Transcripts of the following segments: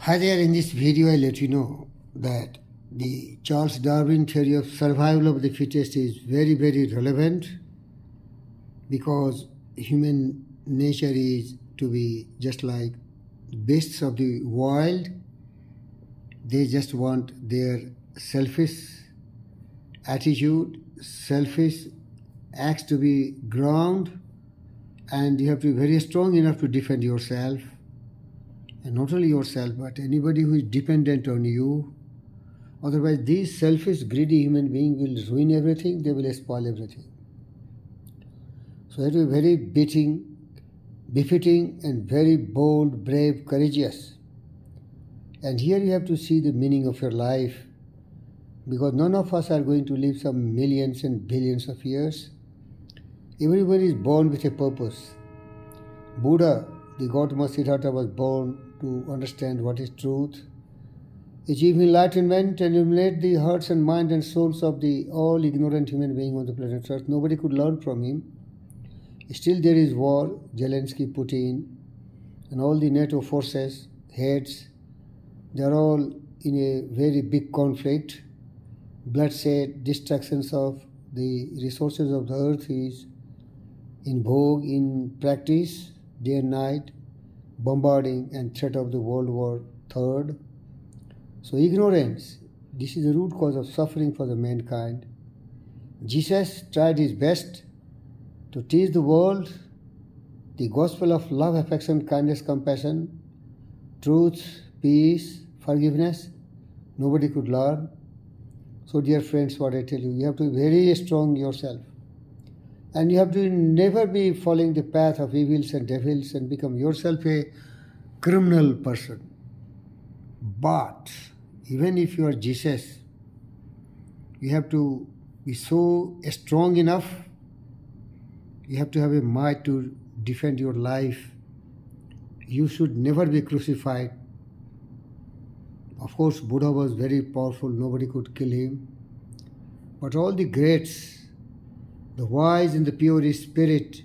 Hi there, in this video I let you know that the Charles Darwin theory of survival of the fittest is very relevant, because human nature is to be just like beasts of the wild. They just want their selfish attitude, selfish acts to be ground, and you have to be very strong enough to defend yourself. And not only yourself, but anybody who is dependent on you. Otherwise, these selfish, greedy human beings will ruin everything, they will spoil everything. So you have to be very befitting and very bold, brave, courageous. And here you have to see the meaning of your life, because none of us are going to live some millions and billions of years. Everyone is born with a purpose. Buddha, the Gautama Siddhartha, was born to understand what is truth, achieve enlightenment, and illuminate the hearts and mind and souls of the all ignorant human beings on the planet Earth. Nobody could learn from him. Still there is war. Zelensky, Putin, and all the NATO forces, heads, they are all in a very big conflict. Bloodshed, destructions of the resources of the earth is in vogue, in practice, day and night, bombarding and threat of the World War III. So ignorance, this is the root cause of suffering for the mankind. Jesus tried his best to teach the world the gospel of love, affection, kindness, compassion, truth, peace, forgiveness. Nobody could learn. So dear friends, what I tell you, you have to be very strong yourself. And you have to never be following the path of evils and devils and become yourself a criminal person. But even if you are Jesus, you have to be so strong enough. You have to have a might to defend your life. You should never be crucified. Of course, Buddha was very powerful. Nobody could kill him. But all the greats, the wise and the pure spirit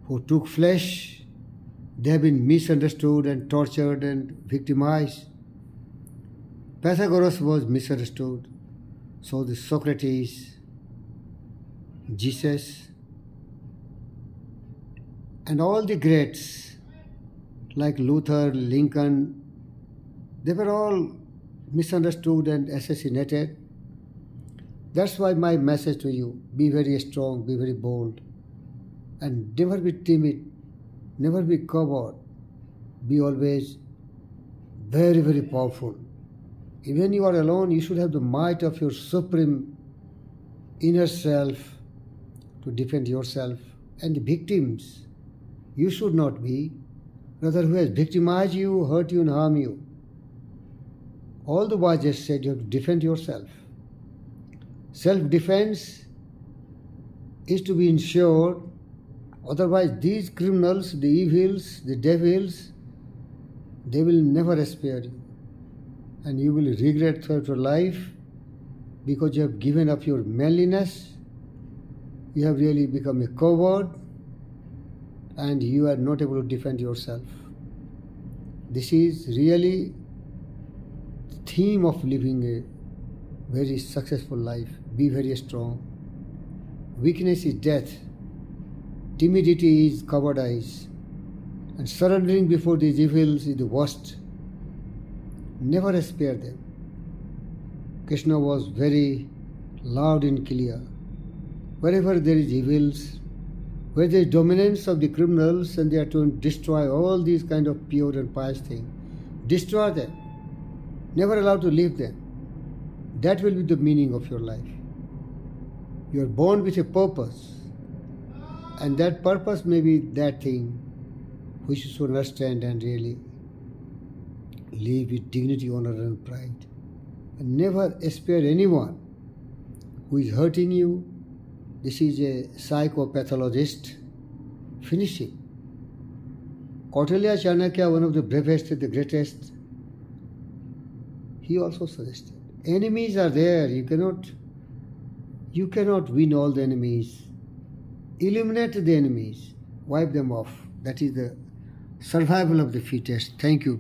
who took flesh, they have been misunderstood and tortured and victimized. Pythagoras was misunderstood. So the Socrates, Jesus, and all the greats like Luther, Lincoln, they were all misunderstood and assassinated. That's why my message to you, be very strong, be very bold, and never be timid, never be coward. Be always very powerful. Even you are alone, you should have the might of your supreme inner self to defend yourself. And the victims, you should not be, rather who has victimized you, hurt you and harm you. All the wise just said you have to defend yourself. Self-defense is to be ensured, otherwise these criminals, the evils, the devils, they will never spare you. And you will regret throughout your life, because you have given up your manliness, you have really become a coward, and you are not able to defend yourself. This is really the theme of living a very successful life. Be very strong. Weakness is death. Timidity is cowardice. And surrendering before these evils is the worst. Never spare them. Krishna was very loud and clear. Wherever there is evils, where there is dominance of the criminals and they are to destroy all these kind of pure and pious things, destroy them. Never allow to leave them. That will be the meaning of your life. You are born with a purpose, and that purpose may be that thing which you should understand and really live with dignity, honor and pride. And never spare anyone who is hurting you. This is a psychopathologist. Finish him. Kautilya Chanakya, one of the bravest and the greatest, he also suggested, enemies are there. You cannot win all the enemies. Eliminate the enemies. Wipe them off. That is the survival of the fittest. Thank you.